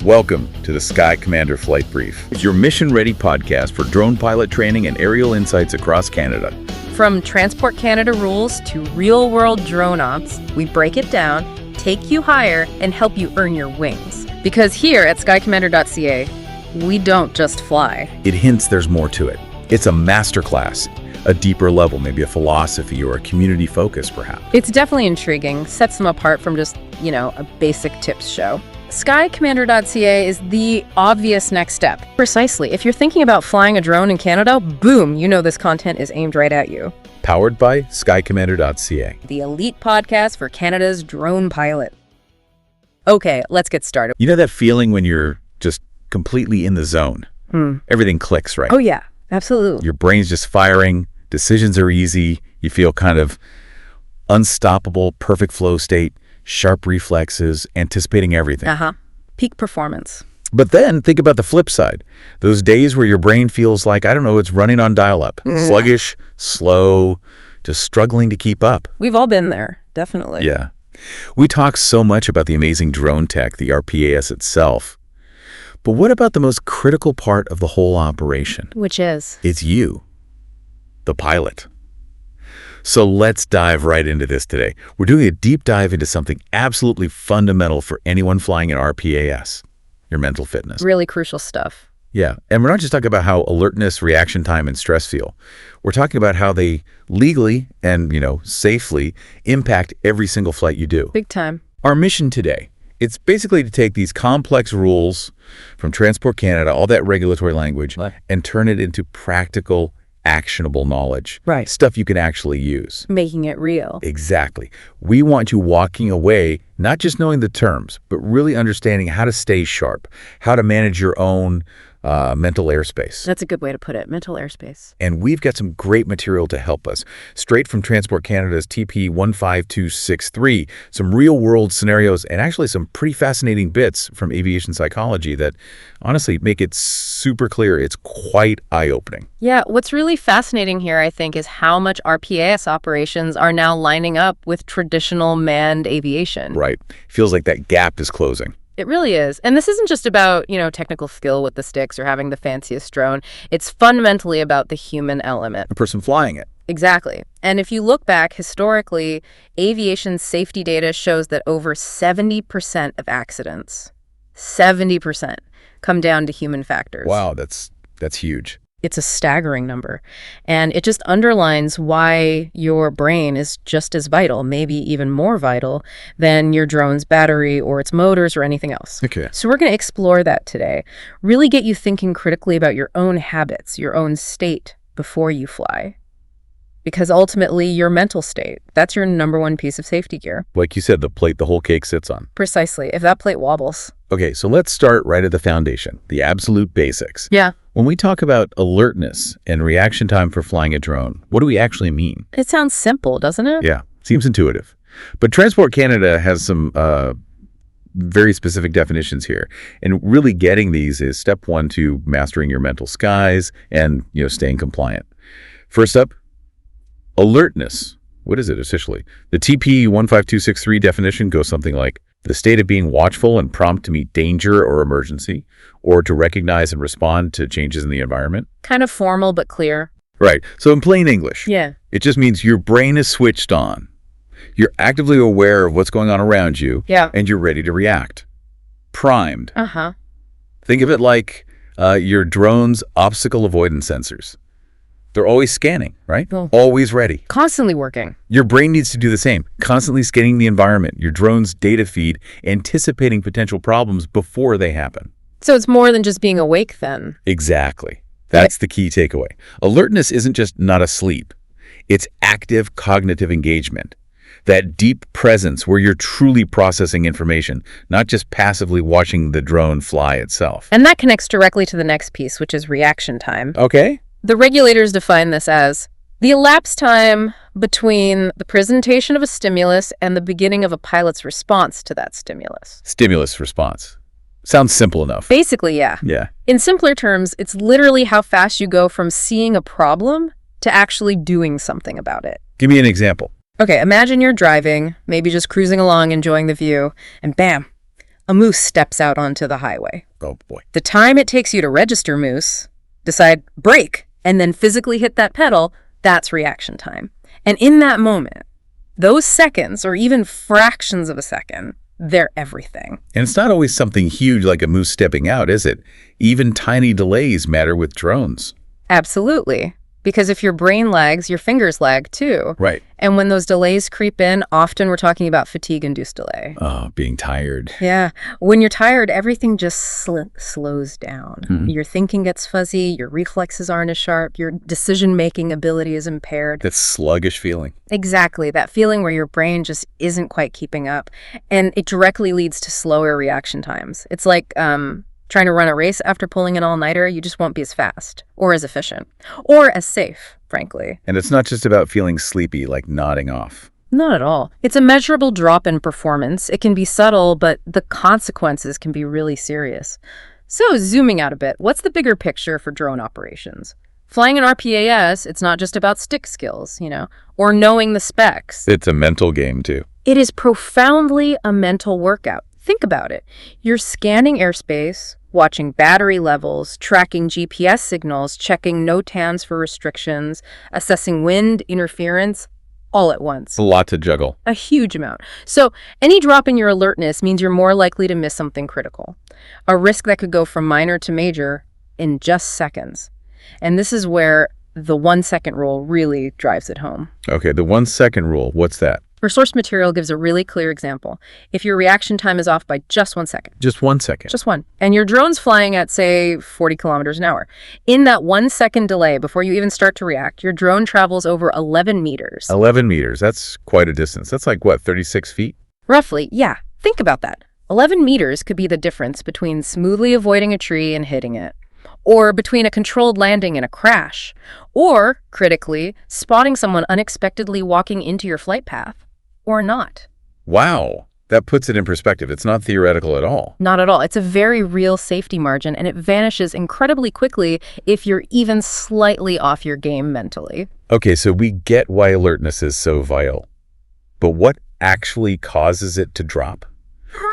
Welcome to the Sky Commander Flight Brief. It's your mission-ready podcast for drone pilot training and aerial insights across Canada. From Transport Canada rules to real-world drone ops, we break it down, take you higher, and help you earn your wings. Because here at skycommander.ca, we don't just fly. It hints there's more to it. It's a masterclass, a deeper level, maybe a philosophy or a community focus, perhaps. It's definitely intriguing, sets them apart from just, a basic tips show. Skycommander.ca is the obvious next step. Precisely. If you're thinking about flying a drone in Canada, boom, this content is aimed right at you. Powered by skycommander.ca. The elite podcast for Canada's drone pilot. Okay, let's get started. You know that feeling when you're just completely in the zone? Everything clicks, right? Oh yeah, absolutely. Your brain's just firing, decisions are easy, you feel kind of unstoppable, perfect flow state, sharp reflexes, anticipating everything. Peak performance. But then think about the flip side. Those days where your brain feels like, it's running on dial-up. Sluggish, slow, just struggling to keep up. We've all been there, definitely. Yeah. We talk so much about the amazing drone tech, the RPAS itself. But what about the most critical part of the whole operation? Which is? It's you, the pilot. So let's dive right into this today. We're doing a deep dive into something absolutely fundamental for anyone flying an RPAS, your mental fitness. Really crucial stuff. Yeah, and we're not just talking about how alertness, reaction time, and stress feel. We're talking about how they legally and, safely impact every single flight you do. Big time. Our mission today, it's basically to take these complex rules from Transport Canada, all that regulatory language, and turn it into practical, actionable knowledge. Right. Stuff you can actually use. Making it real. Exactly. We want you walking away, not just knowing the terms, but really understanding how to stay sharp, how to manage your own mental airspace. That's a good way to put it, mental airspace. And we've got some great material to help us, straight from Transport Canada's TP15263, some real-world scenarios, and actually some pretty fascinating bits from aviation psychology that honestly make it super clear. It's quite eye-opening. Yeah, what's really fascinating here, I think, is how much RPAS operations are now lining up with traditional manned aviation. Right. Feels like that gap is closing. It really is. And this isn't just about, technical skill with the sticks or having the fanciest drone. It's fundamentally about the human element. The person flying it. Exactly. And if you look back historically, aviation safety data shows that over 70% of accidents, 70%, come down to human factors. Wow, that's huge. It's a staggering number. And it just underlines why your brain is just as vital, maybe even more vital, than your drone's battery or its motors or anything else. Okay. So we're going to explore that today. Really get you thinking critically about your own habits, your own state before you fly. Because ultimately, your mental state, that's your number one piece of safety gear. Like you said, the plate the whole cake sits on. Precisely. If that plate wobbles. Okay, so let's start right at the foundation, the absolute basics. Yeah. When we talk about alertness and reaction time for flying a drone, what do we actually mean? It sounds simple, doesn't it? Yeah, seems intuitive. But Transport Canada has some very specific definitions here. And really getting these is step one to mastering your mental skies and, staying compliant. First up, alertness. What is it officially? The TP15263 definition goes something like the state of being watchful and prompt to meet danger or emergency, or to recognize and respond to changes in the environment. Kind of formal but clear. Right. So in plain English, Yeah. It just means your brain is switched on. You're actively aware of what's going on around you, Yeah. and you're ready to react. Primed. Uh-huh. Think of it like your drone's obstacle avoidance sensors. They're always scanning, right? Oh. Always ready. Constantly working. Your brain needs to do the same, constantly scanning the environment, your drone's data feed, anticipating potential problems before they happen. So it's more than just being awake then. Exactly. That's the key takeaway. Alertness isn't just not asleep. It's active cognitive engagement. That deep presence where you're truly processing information, not just passively watching the drone fly itself. And that connects directly to the next piece, which is reaction time. Okay. The regulators define this as the elapsed time between the presentation of a stimulus and the beginning of a pilot's response to that stimulus. Stimulus response. Sounds simple enough. Basically, yeah. Yeah. In simpler terms, it's literally how fast you go from seeing a problem to actually doing something about it. Give me an example. Okay, imagine you're driving, maybe just cruising along, enjoying the view, and bam, a moose steps out onto the highway. Oh, boy. The time it takes you to register moose, decide brake, and then physically hit that pedal, that's reaction time. And in that moment, those seconds, or even fractions of a second, they're everything. And it's not always something huge like a moose stepping out, is it? Even tiny delays matter with drones. Absolutely. Because if your brain lags, your fingers lag too. Right. And when those delays creep in, often we're talking about fatigue-induced delay. Oh, being tired. Yeah. When you're tired, everything just slows down. Your thinking gets fuzzy, your reflexes aren't as sharp, your decision-making ability is impaired. That sluggish feeling. Exactly. That feeling where your brain just isn't quite keeping up. And it directly leads to slower reaction times. It's like trying to run a race after pulling an all-nighter. You just won't be as fast or as efficient or as safe, frankly. And it's not just about feeling sleepy, like nodding off. Not at all. It's a measurable drop in performance. It can be subtle, but the consequences can be really serious. So zooming out a bit, what's the bigger picture for drone operations? Flying an RPAS, it's not just about stick skills, or knowing the specs. It's a mental game, too. It is profoundly a mental workout. Think about it. You're scanning airspace, watching battery levels, tracking GPS signals, checking NOTAMs for restrictions, assessing wind, interference, all at once. A lot to juggle. A huge amount. So any drop in your alertness means you're more likely to miss something critical. A risk that could go from minor to major in just seconds. And this is where the 1-second rule really drives it home. Okay, the 1-second rule, what's that? Our source material gives a really clear example. If your reaction time is off by just 1 second. Just 1 second. Just one. And your drone's flying at, say, 40 kilometers an hour. In that 1-second delay before you even start to react, your drone travels over 11 meters. 11 meters. That's quite a distance. That's like, what, 36 feet? Roughly, yeah. Think about that. 11 meters could be the difference between smoothly avoiding a tree and hitting it, or between a controlled landing and a crash, or, critically, spotting someone unexpectedly walking into your flight path. Or not. Wow. That puts it in perspective. It's not theoretical at all. Not at all. It's a very real safety margin, and it vanishes incredibly quickly if you're even slightly off your game mentally. Okay, so we get why alertness is so vital. But what actually causes it to drop?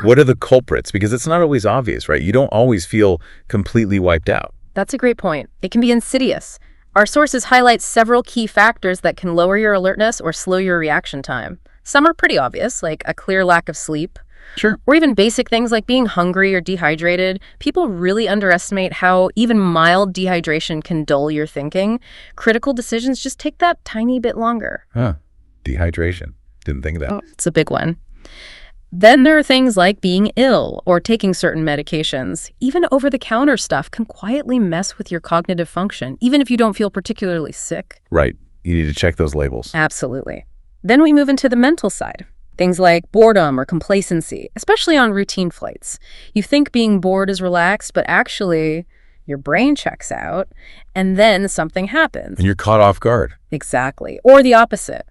What are the culprits? Because it's not always obvious, right? You don't always feel completely wiped out. That's a great point. It can be insidious. Our sources highlight several key factors that can lower your alertness or slow your reaction time. Some are pretty obvious, like a clear lack of sleep. Sure. Or even basic things like being hungry or dehydrated. People really underestimate how even mild dehydration can dull your thinking. Critical decisions just take that tiny bit longer. Huh. Dehydration. Didn't think of that. Oh, it's a big one. Then there are things like being ill or taking certain medications. Even over-the-counter stuff can quietly mess with your cognitive function, even if you don't feel particularly sick. Right. You need to check those labels. Absolutely. Then we move into the mental side. Things like boredom or complacency, especially on routine flights. You think being bored is relaxed, but actually your brain checks out and then something happens. And you're caught off guard. Exactly. Or the opposite.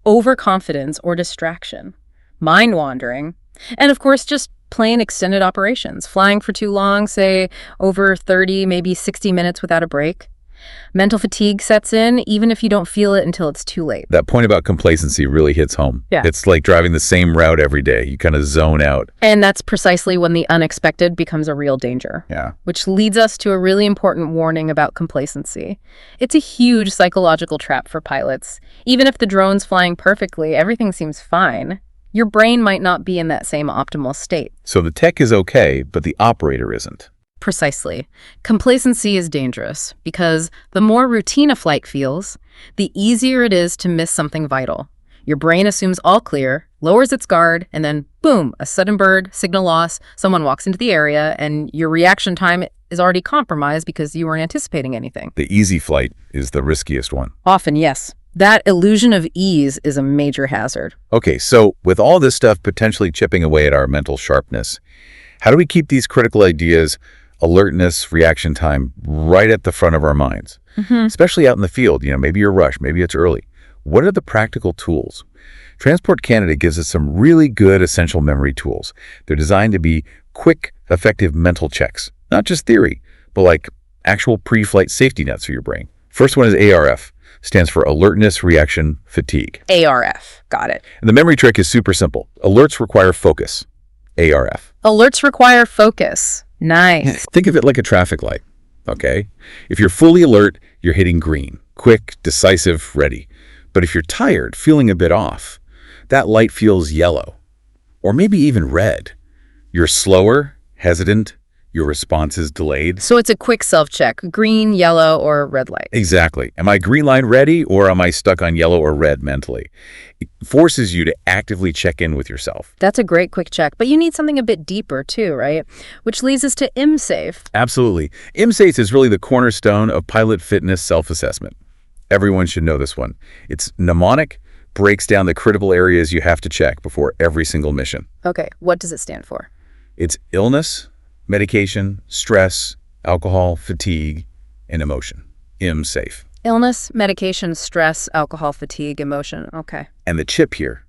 Overconfidence or distraction. Mind wandering. And of course, just plain extended operations. Flying for too long, say over 30, maybe 60 minutes without a break. Mental fatigue sets in, even if you don't feel it until it's too late. That point about complacency really hits home. Yeah. It's like driving the same route every day. You kind of zone out. And that's precisely when the unexpected becomes a real danger. Yeah. Which leads us to a really important warning about complacency. It's a huge psychological trap for pilots. Even if the drone's flying perfectly, everything seems fine. Your brain might not be in that same optimal state. So the tech is okay, but the operator isn't. Precisely. Complacency is dangerous because the more routine a flight feels, the easier it is to miss something vital. Your brain assumes all clear, lowers its guard, and then boom, a sudden bird, signal loss, someone walks into the area, and your reaction time is already compromised because you weren't anticipating anything. The easy flight is the riskiest one. Often, yes. That illusion of ease is a major hazard. Okay, so with all this stuff potentially chipping away at our mental sharpness, how do we keep these critical ideas, alertness, reaction time, right at the front of our minds? Especially out in the field, maybe you're rushed, maybe it's early. What are the practical tools? Transport Canada gives us some really good essential memory tools. They're designed to be quick, effective mental checks. Not just theory, but like actual pre-flight safety nets for your brain. First one is ARF. Stands for Alertness, Reaction, Fatigue. ARF. Got it. And the memory trick is super simple. Alerts require focus. ARF. Alerts require focus. Nice. Think of it like a traffic light, okay? If you're fully alert, you're hitting green. Quick, decisive, ready. But if you're tired, feeling a bit off, that light feels yellow, or maybe even red. You're slower, hesitant, your response is delayed. So it's a quick self-check, green, yellow, or red light. Exactly. Am I green line ready, or am I stuck on yellow or red mentally? It forces you to actively check in with yourself. That's a great quick check, but you need something a bit deeper too, right? Which leads us to IMSAFE. Absolutely. IMSAFE is really the cornerstone of pilot fitness self-assessment. Everyone should know this one. It's mnemonic, breaks down the critical areas you have to check before every single mission. Okay, what does it stand for? It's illness, medication, stress, alcohol, fatigue, and emotion. IMSAFE. Illness, medication, stress, alcohol, fatigue, emotion. Okay. And the chip here,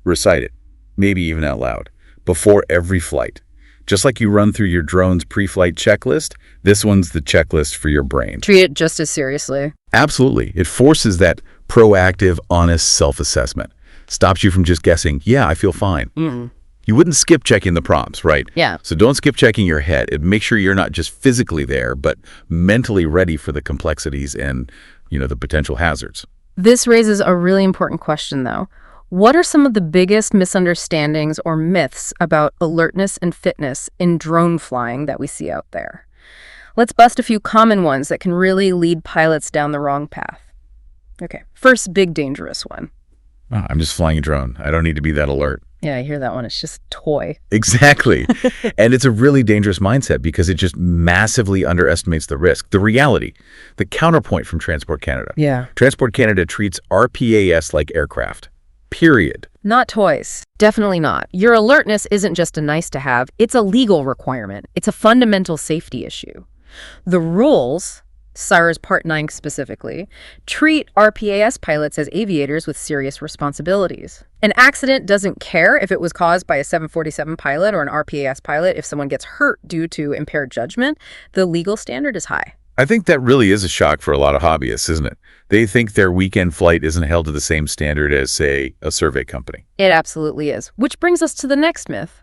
recite it, maybe even out loud, before every flight. Just like you run through your drone's pre-flight checklist, this one's the checklist for your brain. Treat it just as seriously. Absolutely. It forces that proactive, honest self-assessment. Stops you from just guessing, yeah, I feel fine. You wouldn't skip checking the prompts, right? Yeah. So don't skip checking your head. It makes sure you're not just physically there, but mentally ready for the complexities and, the potential hazards. This raises a really important question, though. What are some of the biggest misunderstandings or myths about alertness and fitness in drone flying that we see out there? Let's bust a few common ones that can really lead pilots down the wrong path. Okay, first big dangerous one. Oh, I'm just flying a drone. I don't need to be that alert. Yeah, I hear that one. It's just a toy. Exactly. And it's a really dangerous mindset because it just massively underestimates the risk. The reality, the counterpoint from Transport Canada. Yeah. Transport Canada treats RPAS like aircraft. Period. Not toys. Definitely not. Your alertness isn't just a nice to have. It's a legal requirement. It's a fundamental safety issue. The rules, SIRS Part 9 specifically, treat RPAS pilots as aviators with serious responsibilities. An accident doesn't care if it was caused by a 747 pilot or an RPAS pilot. If someone gets hurt due to impaired judgment, the legal standard is high. I think that really is a shock for a lot of hobbyists, isn't it? They think their weekend flight isn't held to the same standard as, say, a survey company. It absolutely is. Which brings us to the next myth.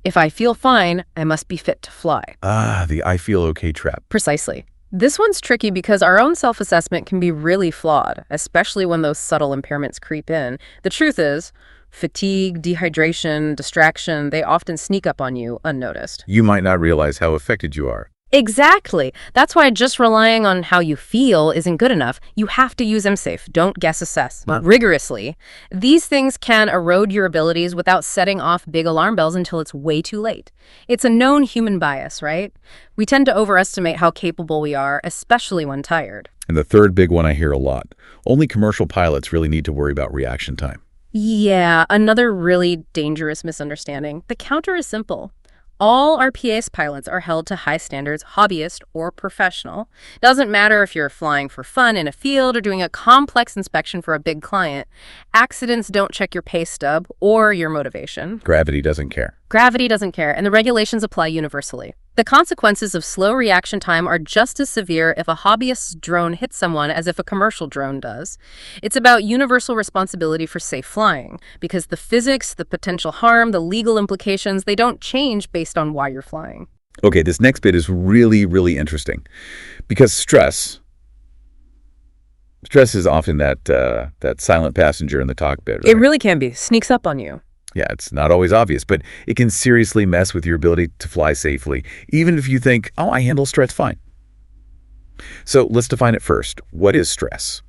If I feel fine, I must be fit to fly. Ah, the I feel okay trap. Precisely. This one's tricky because our own self-assessment can be really flawed, especially when those subtle impairments creep in. The truth is, fatigue, dehydration, distraction, they often sneak up on you unnoticed. You might not realize how affected you are. Exactly. That's why just relying on how you feel isn't good enough. You have to use MSAFE. Don't guess assess. Rigorously. These things can erode your abilities without setting off big alarm bells until it's way too late. It's a known human bias, right? We tend to overestimate how capable we are, especially when tired. And the third big one I hear a lot. Only commercial pilots really need to worry about reaction time. Yeah, another really dangerous misunderstanding. The counter is simple. All RPAS pilots are held to high standards, hobbyist or professional. Doesn't matter if you're flying for fun in a field or doing a complex inspection for a big client. Accidents don't check your pay stub or your motivation. Gravity doesn't care. Gravity doesn't care, and the regulations apply universally. The consequences of slow reaction time are just as severe if a hobbyist's drone hits someone as if a commercial drone does. It's about universal responsibility for safe flying, because the physics, the potential harm, the legal implications, they don't change based on why you're flying. Okay, this next bit is really, really interesting because stress is often that silent passenger in the cockpit. Right? It really can be. Sneaks up on you. Yeah, it's not always obvious, but it can seriously mess with your ability to fly safely, even if you think, oh, I handle stress fine. So let's define it first. What is stress?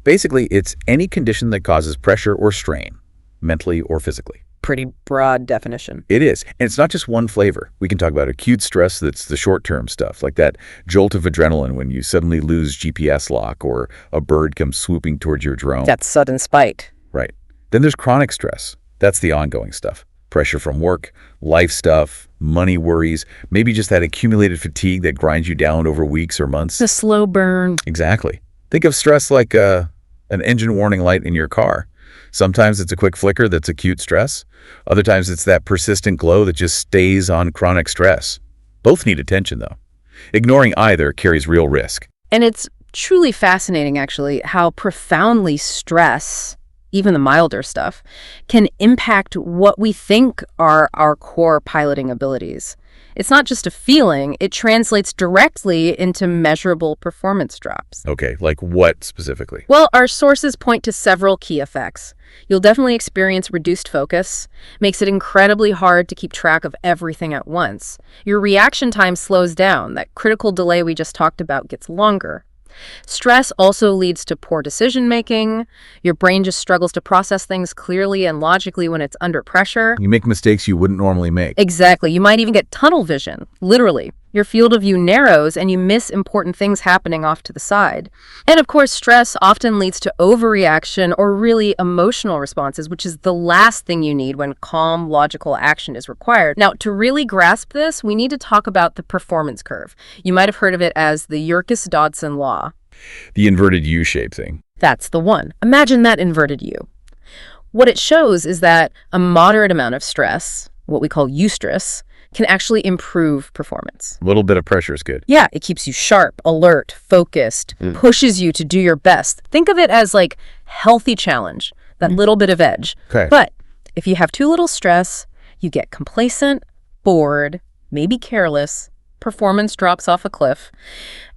Basically, it's any condition that causes pressure or strain, mentally or physically. Pretty broad definition. It is. And it's not just one flavor. We can talk about acute stress, that's the short-term stuff, like that jolt of adrenaline when you suddenly lose GPS lock or a bird comes swooping towards your drone. That's sudden spite. Right. Then there's chronic stress. That's the ongoing stuff. Pressure from work, life stuff, money worries, maybe just that accumulated fatigue that grinds you down over weeks or months. The slow burn. Exactly. Think of stress like an engine warning light in your car. Sometimes it's a quick flicker that's acute stress. Other times it's that persistent glow that just stays on chronic stress. Both need attention, though. Ignoring either carries real risk. And it's truly fascinating, actually, how profoundly stress even the milder stuff, can impact what we think are our core piloting abilities. It's not just a feeling, it translates directly into measurable performance drops. Okay, like what specifically? Well, our sources point to several key effects. You'll definitely experience reduced focus, makes it incredibly hard to keep track of everything at once. Your reaction time slows down, that critical delay we just talked about gets longer. Stress also leads to poor decision-making. Your brain just struggles to process things clearly and logically when it's under pressure. You make mistakes you wouldn't normally make. Exactly. You might even get tunnel vision, literally. Your field of view narrows and you miss important things happening off to the side. And of course, stress often leads to overreaction or really emotional responses, which is the last thing you need when calm, logical action is required. Now, to really grasp this, we need to talk about the performance curve. You might have heard of it as the Yerkes-Dodson law. The inverted U-shape thing. That's the one. Imagine that inverted U. What it shows is that a moderate amount of stress, what we call eustress, can actually improve performance. A little bit of pressure is good. Yeah, it keeps you sharp, alert, focused, pushes you to do your best. Think of it as like healthy challenge, that little bit of edge. Okay. But if you have too little stress, you get complacent, bored, maybe careless, performance drops off a cliff.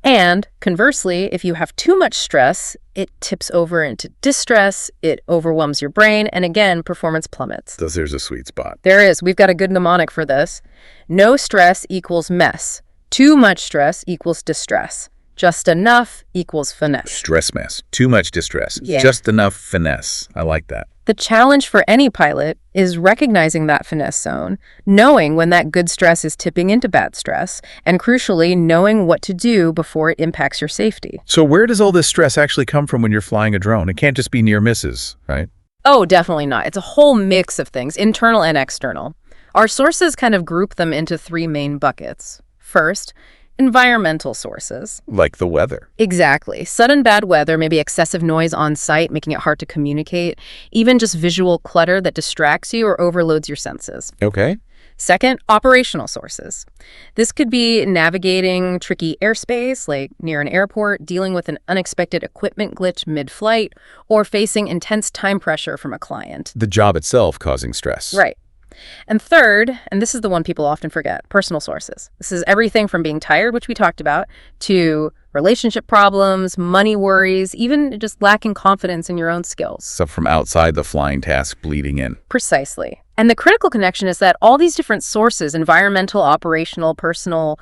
And conversely, if you have too much stress, it tips over into distress, it overwhelms your brain, and again, performance plummets. So there's a sweet spot. There is. We've got a good mnemonic for this. No stress equals mess. Too much stress equals distress. Just enough equals finesse. Stress mess. Too much distress. Yeah. Just enough finesse. I like that. The challenge for any pilot is recognizing that finesse zone, knowing when that good stress is tipping into bad stress, and crucially, knowing what to do before it impacts your safety. So where does all this stress actually come from when you're flying a drone? It can't just be near misses, right? Oh, definitely not. It's a whole mix of things, internal and external. Our sources kind of group them into three main buckets. First, environmental sources. Like the weather. Exactly. Sudden bad weather, maybe excessive noise on site, making it hard to communicate, even just visual clutter that distracts you or overloads your senses. Okay. Second, operational sources. This could be navigating tricky airspace, like near an airport, dealing with an unexpected equipment glitch mid-flight, or facing intense time pressure from a client. The job itself causing stress. Right. And third, and this is the one people often forget, personal sources. This is everything from being tired, which we talked about, to relationship problems, money worries, even just lacking confidence in your own skills. Stuff from outside the flying task bleeding in. Precisely. And the critical connection is that all these different sources, environmental, operational, personal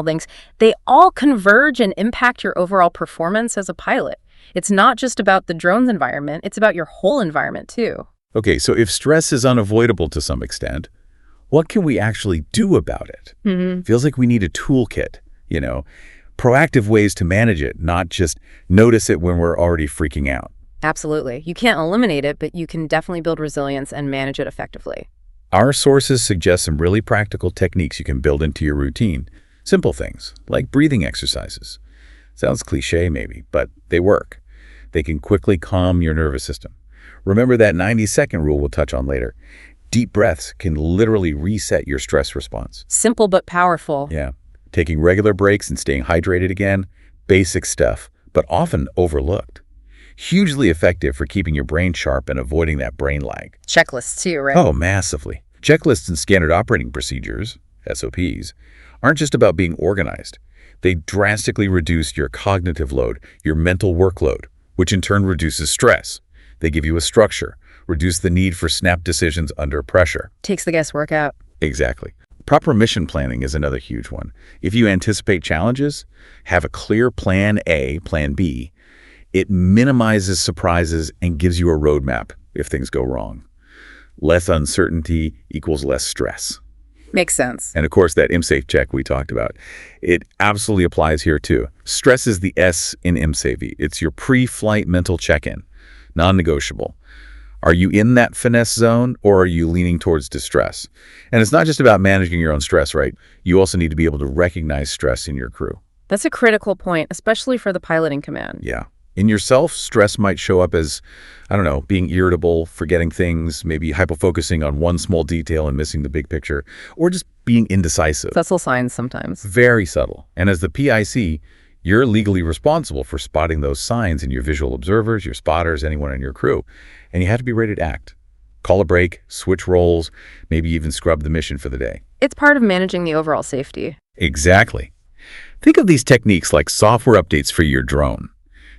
things, they all converge and impact your overall performance as a pilot. It's not just about the drone's environment, it's about your whole environment too. Okay, so if stress is unavoidable to some extent, what can we actually do about it? Feels like we need a toolkit, proactive ways to manage it, not just notice it when we're already freaking out. Absolutely. You can't eliminate it, but you can definitely build resilience and manage it effectively. Our sources suggest some really practical techniques you can build into your routine. Simple things, like breathing exercises. Sounds cliche maybe, but they work. They can quickly calm your nervous system. Remember that 90-second rule we'll touch on later. Deep breaths can literally reset your stress response. Simple but powerful. Yeah. Taking regular breaks and staying hydrated again, basic stuff, but often overlooked. Hugely effective for keeping your brain sharp and avoiding that brain lag. Checklists too, right? Oh, massively. Checklists and standard operating procedures, SOPs, aren't just about being organized. They drastically reduce your cognitive load, your mental workload, which in turn reduces stress. They give you a structure, reduce the need for snap decisions under pressure. Takes the guesswork out. Exactly. Proper mission planning is another huge one. If you anticipate challenges, have a clear plan A, plan B. It minimizes surprises and gives you a roadmap if things go wrong. Less uncertainty equals less stress. Makes sense. And of course, that MSAFE check we talked about, it absolutely applies here too. Stress is the S in MSAFE. It's your pre-flight mental check-in. Non-negotiable. Are you in that finesse zone or are you leaning towards distress? And it's not just about managing your own stress, right? You also need to be able to recognize stress in your crew. That's a critical point, especially for the piloting command. Yeah. In yourself, stress might show up as, being irritable, forgetting things, maybe hyper-focusing on one small detail and missing the big picture, or just being indecisive. Subtle signs sometimes. Very subtle. And as the PIC, You're legally responsible for spotting those signs in your visual observers, your spotters, anyone in your crew, and you have to be ready to act. Call a break, switch roles, maybe even scrub the mission for the day. It's part of managing the overall safety. Exactly. Think of these techniques like software updates for your drone.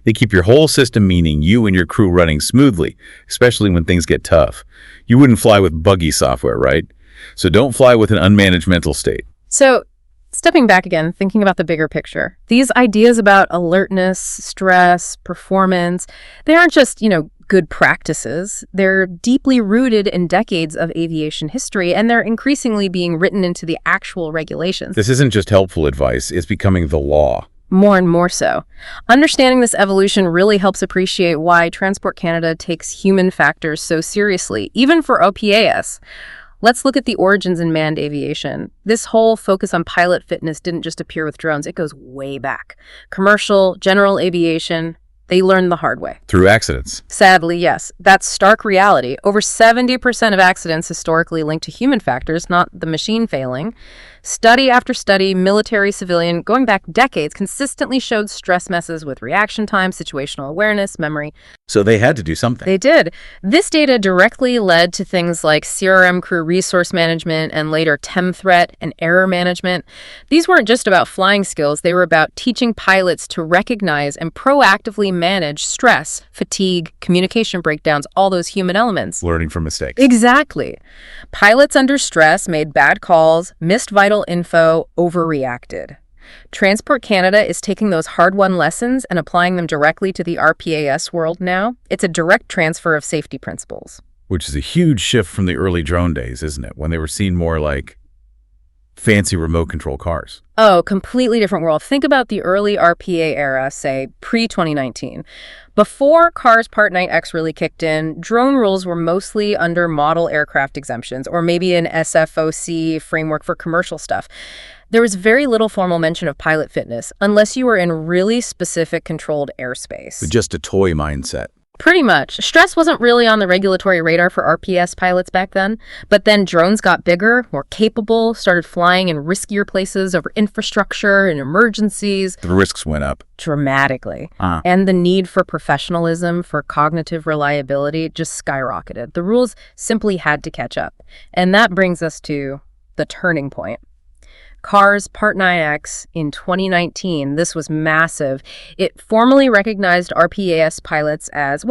They keep your whole system, meaning you and your crew, running smoothly, especially when things get tough. You wouldn't fly with buggy software, right? So don't fly with an unmanaged mental state. So, stepping back again, thinking about the bigger picture, these ideas about alertness, stress, performance, they aren't just, good practices. They're deeply rooted in decades of aviation history, and they're increasingly being written into the actual regulations. This isn't just helpful advice, it's becoming the law. More and more so. Understanding this evolution really helps appreciate why Transport Canada takes human factors so seriously, even for RPAS. Let's look at the origins in manned aviation. This whole focus on pilot fitness didn't just appear with drones. It goes way back. Commercial, general aviation, they learned the hard way. Through accidents. Sadly, yes. That's stark reality. Over 70% of accidents historically linked to human factors, not the machine failing. Study after study, military, civilian, going back decades, consistently showed stress messes with reaction time, situational awareness, memory. So they had to do something. They did. This data directly led to things like CRM crew resource management and later TEM threat and error management. These weren't just about flying skills. They were about teaching pilots to recognize and proactively manage stress, fatigue, communication breakdowns, all those human elements. Learning from mistakes. Exactly. Pilots under stress made bad calls, missed vital info, overreacted. Transport Canada is taking those hard-won lessons and applying them directly to the RPAS world now. It's a direct transfer of safety principles. Which is a huge shift from the early drone days, isn't it? When they were seen more like fancy remote control cars. Oh, completely different world. Think about the early RPA era, say pre-2019. Before CARS Part 9X really kicked in, drone rules were mostly under model aircraft exemptions or maybe an SFOC framework for commercial stuff. There was very little formal mention of pilot fitness unless you were in really specific controlled airspace. With just a toy mindset. Pretty much. Stress wasn't really on the regulatory radar for RPS pilots back then, but then drones got bigger, more capable, started flying in riskier places over infrastructure and emergencies. The risks went up. Dramatically. And the need for professionalism, for cognitive reliability just skyrocketed. The rules simply had to catch up. And that brings us to the turning point. CARS Part 9X in 2019, this was massive. It formally recognized RPAS pilots as,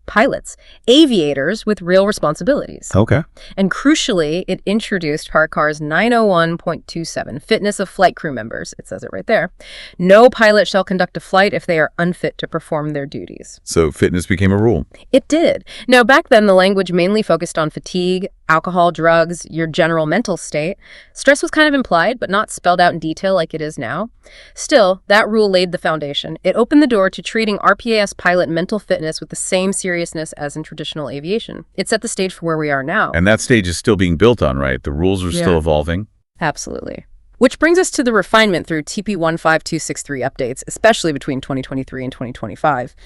pilots, aviators with real responsibilities. Okay. And crucially, it introduced CARS 901.27, fitness of flight crew members. It says it right there. No pilot shall conduct a flight if they are unfit to perform their duties. So fitness became a rule. It did. Now, back then, the language mainly focused on fatigue, alcohol, drugs, your general mental state. Stress was kind of implied, but not spelled out in detail like it is now. Still, that rule laid the foundation. It opened the door to treating RPAS pilot mental fitness with the same seriousness as in traditional aviation. It set the stage for where we are now. And that stage is still being built on, right? The rules are still evolving. Absolutely. Which brings us to the refinement through TP15263 updates, especially between 2023 and 2025.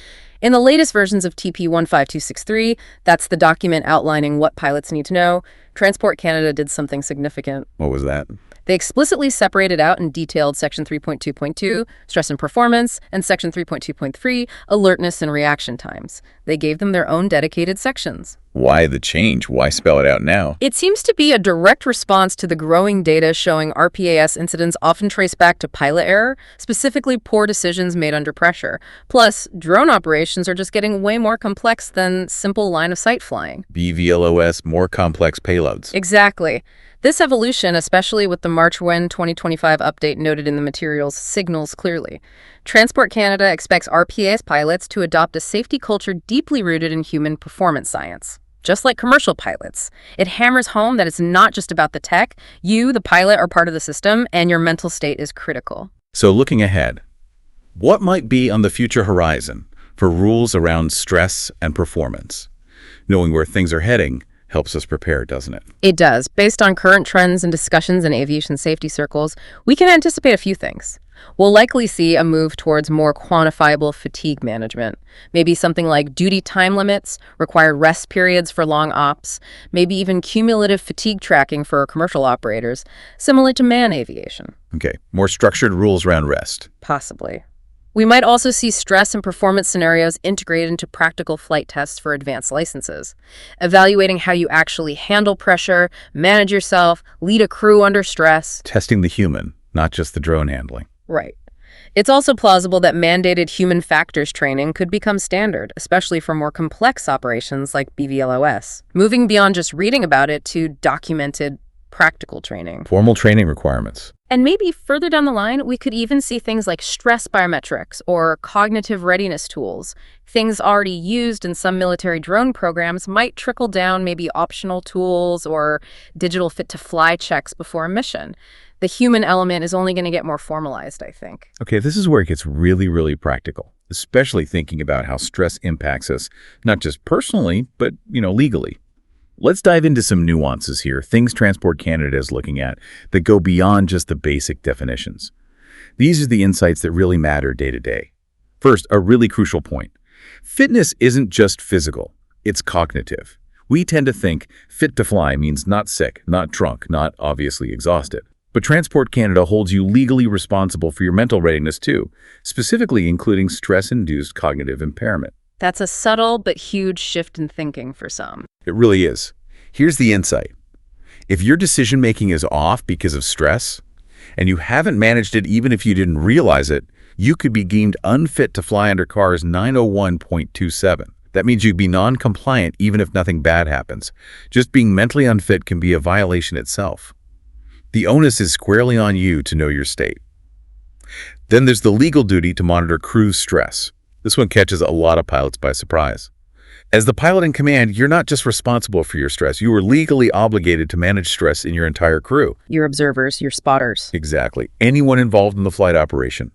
In the latest versions of TP15263, that's the document outlining what pilots need to know, Transport Canada did something significant. What was that? They explicitly separated out and detailed Section 3.2.2, stress and performance, and Section 3.2.3, alertness and reaction times. They gave them their own dedicated sections. Why the change? Why spell it out now? It seems to be a direct response to the growing data showing RPAS incidents often trace back to pilot error, specifically poor decisions made under pressure. Plus, drone operations are just getting way more complex than simple line-of-sight flying. BVLOS, more complex payloads. Exactly. This evolution, especially with the March 1, 2025 update noted in the materials, signals clearly. Transport Canada expects RPAS pilots to adopt a safety culture deeply rooted in human performance science. Just like commercial pilots, it hammers home that it's not just about the tech. You, the pilot, are part of the system, and your mental state is critical. So looking ahead, what might be on the future horizon for rules around stress and performance? Knowing where things are heading helps us prepare, doesn't it? It does. Based on current trends and discussions in aviation safety circles, we can anticipate a few things. We'll likely see a move towards more quantifiable fatigue management. Maybe something like duty time limits, required rest periods for long ops, maybe even cumulative fatigue tracking for commercial operators, similar to manned aviation. Okay, more structured rules around rest. Possibly. We might also see stress and performance scenarios integrated into practical flight tests for advanced licenses, evaluating how you actually handle pressure, manage yourself, lead a crew under stress. Testing the human, not just the drone handling. Right. It's also plausible that mandated human factors training could become standard, especially for more complex operations like BVLOS, moving beyond just reading about it to documented practical training. Formal training requirements. And maybe further down the line, we could even see things like stress biometrics or cognitive readiness tools. Things already used in some military drone programs might trickle down, maybe optional tools or digital fit-to-fly checks before a mission. The human element is only going to get more formalized, I think. Okay, this is where it gets really, really practical, especially thinking about how stress impacts us, not just personally, but, legally. Let's dive into some nuances here, things Transport Canada is looking at that go beyond just the basic definitions. These are the insights that really matter day to day. First, a really crucial point. Fitness isn't just physical, it's cognitive. We tend to think fit to fly means not sick, not drunk, not obviously exhausted. But Transport Canada holds you legally responsible for your mental readiness too, specifically including stress-induced cognitive impairment. That's a subtle but huge shift in thinking for some. It really is. Here's the insight. If your decision-making is off because of stress, and you haven't managed it even if you didn't realize it, you could be deemed unfit to fly under CARS 901.27. That means you'd be non-compliant even if nothing bad happens. Just being mentally unfit can be a violation itself. The onus is squarely on you to know your state. Then there's the legal duty to monitor crew stress. This one catches a lot of pilots by surprise. As the pilot in command, you're not just responsible for your stress. You are legally obligated to manage stress in your entire crew. Your observers, your spotters. Exactly. Anyone involved in the flight operation.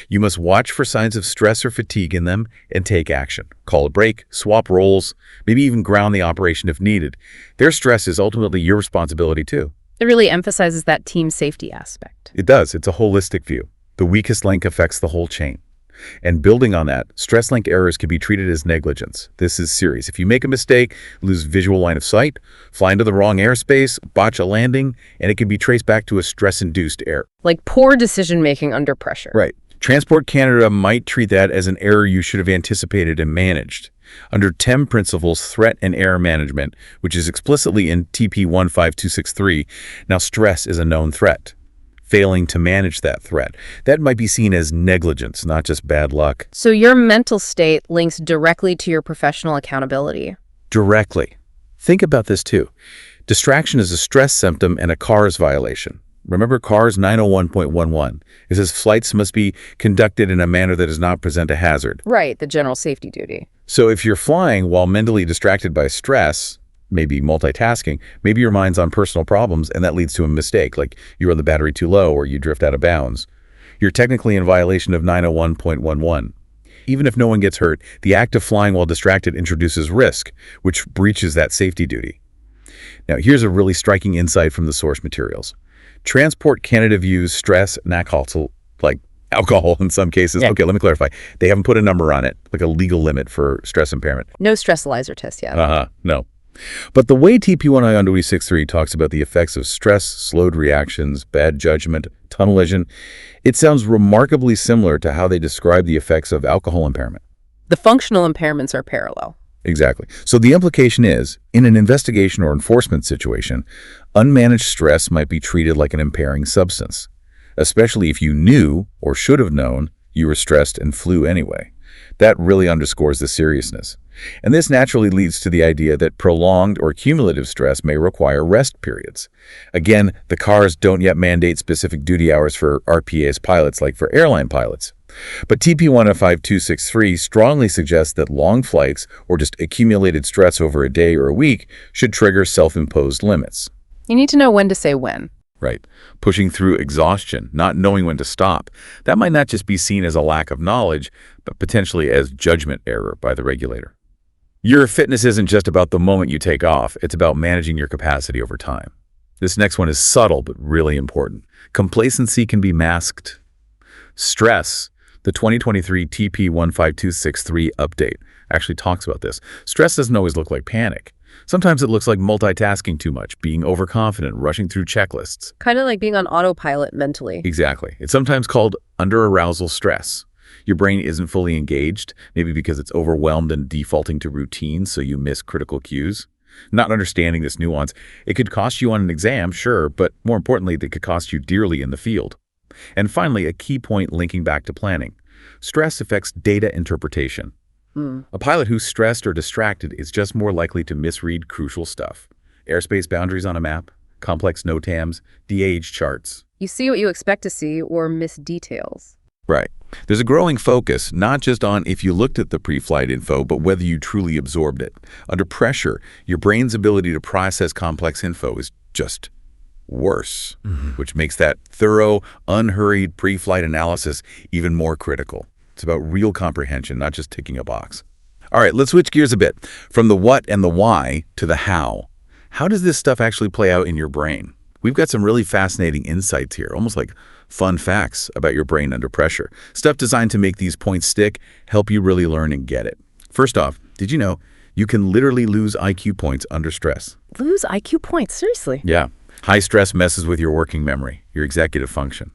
You must watch for signs of stress or fatigue in them and take action. Call a break, swap roles, maybe even ground the operation if needed. Their stress is ultimately your responsibility too. It really emphasizes that team safety aspect. It does. It's a holistic view. The weakest link affects the whole chain. And building on that, stress-linked errors can be treated as negligence. This is serious. If you make a mistake, lose visual line of sight, fly into the wrong airspace, botch a landing, and it can be traced back to a stress-induced error. Like poor decision-making under pressure. Right. Transport Canada might treat that as an error you should have anticipated and managed. Under TEM principles, threat and error management, which is explicitly in TP 15263, now stress is a known threat. Failing to manage that threat, that might be seen as negligence, not just bad luck. So your mental state links directly to your professional accountability. Directly. Think about this too. Distraction is a stress symptom and a CARS violation. Remember CARS 901.11. It says flights must be conducted in a manner that does not present a hazard. Right, the general safety duty. So if you're flying while mentally distracted by stress, maybe multitasking, maybe your mind's on personal problems and that leads to a mistake, like you run the battery too low or you drift out of bounds. You're technically in violation of 901.11. Even if no one gets hurt, the act of flying while distracted introduces risk, which breaches that safety duty. Now, here's a really striking insight from the source materials. Transport Canada views stress and alcohol, like alcohol in some cases. Yeah. Okay, let me clarify. They haven't put a number on it, like a legal limit for stress impairment. No stressalyzer test yet. No. But the way TP1I talks about the effects of stress, slowed reactions, bad judgment, tunnel vision, it sounds remarkably similar to how they describe the effects of alcohol impairment. The functional impairments are parallel. Exactly. So the implication is, in an investigation or enforcement situation, unmanaged stress might be treated like an impairing substance, especially if you knew or should have known you were stressed and flew anyway. That really underscores the seriousness. And this naturally leads to the idea that prolonged or cumulative stress may require rest periods. Again, the CARs don't yet mandate specific duty hours for RPAS pilots like for airline pilots. But TP15263 strongly suggests that long flights or just accumulated stress over a day or a week should trigger self-imposed limits. You need to know when to say when. Right. Pushing through exhaustion, not knowing when to stop. That might not just be seen as a lack of knowledge, but potentially as judgment error by the regulator. Your fitness isn't just about the moment you take off. It's about managing your capacity over time. This next one is subtle, but really important. Complacency can be masked. Stress. The 2023 TP15263 update actually talks about this. Stress doesn't always look like panic. Sometimes it looks like multitasking too much, being overconfident, rushing through checklists. Kind of like being on autopilot mentally. Exactly. It's sometimes called under-arousal stress. Your brain isn't fully engaged, maybe because it's overwhelmed and defaulting to routine, so you miss critical cues. Not understanding this nuance, it could cost you on an exam, sure, but more importantly, it could cost you dearly in the field. And finally, a key point linking back to planning. Stress affects data interpretation. A pilot who's stressed or distracted is just more likely to misread crucial stuff. Airspace boundaries on a map, complex NOTAMs, de-age charts. You see what you expect to see or miss details. Right. There's a growing focus, not just on if you looked at the pre-flight info, but whether you truly absorbed it. Under pressure, your brain's ability to process complex info is just worse, which makes that thorough, unhurried pre-flight analysis even more critical. It's about real comprehension, not just ticking a box. All right, let's switch gears a bit. From the what and the why to the how. How does this stuff actually play out in your brain? We've got some really fascinating insights here, almost like fun facts about your brain under pressure. Stuff designed to make these points stick, help you really learn and get it. First off, did you know you can literally lose IQ points under stress? Lose IQ points? Seriously? Yeah. High stress messes with your working memory, your executive function.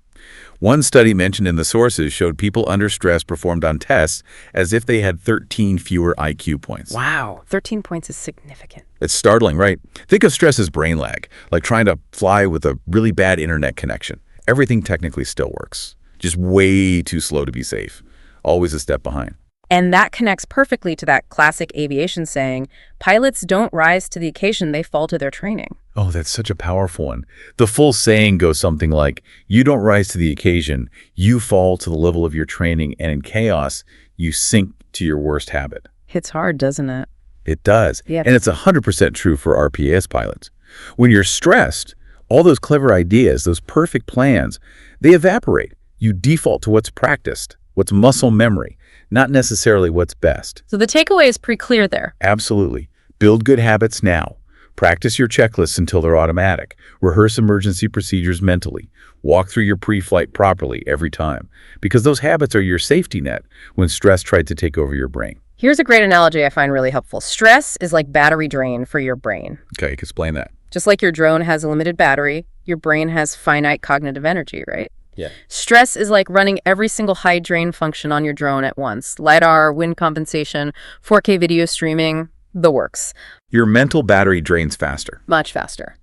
One study mentioned in the sources showed people under stress performed on tests as if they had 13 fewer IQ points. Wow, 13 points is significant. It's startling, right? Think of stress as brain lag, like trying to fly with a really bad internet connection. Everything technically still works, just way too slow to be safe. Always a step behind. And that connects perfectly to that classic aviation saying, pilots don't rise to the occasion, they fall to their training. Oh, that's such a powerful one. The full saying goes something like, you don't rise to the occasion, you fall to the level of your training, and in chaos, you sink to your worst habit. Hits hard, doesn't it? It does. Yeah. And it's 100% true for RPAS pilots. When you're stressed, all those clever ideas, those perfect plans, they evaporate. You default to what's practiced, what's muscle memory, not necessarily what's best. So the takeaway is pretty clear there. Absolutely. Build good habits now. Practice your checklists until they're automatic. Rehearse emergency procedures mentally. Walk through your pre-flight properly every time, because those habits are your safety net when stress tried to take over your brain. Here's a great analogy I find really helpful. Stress is like battery drain for your brain. Okay, explain that. Just like your drone has a limited battery, your brain has finite cognitive energy, right? Yeah. Stress is like running every single high drain function on your drone at once. LiDAR, wind compensation, 4K video streaming, the works. Your mental battery drains faster. Much faster.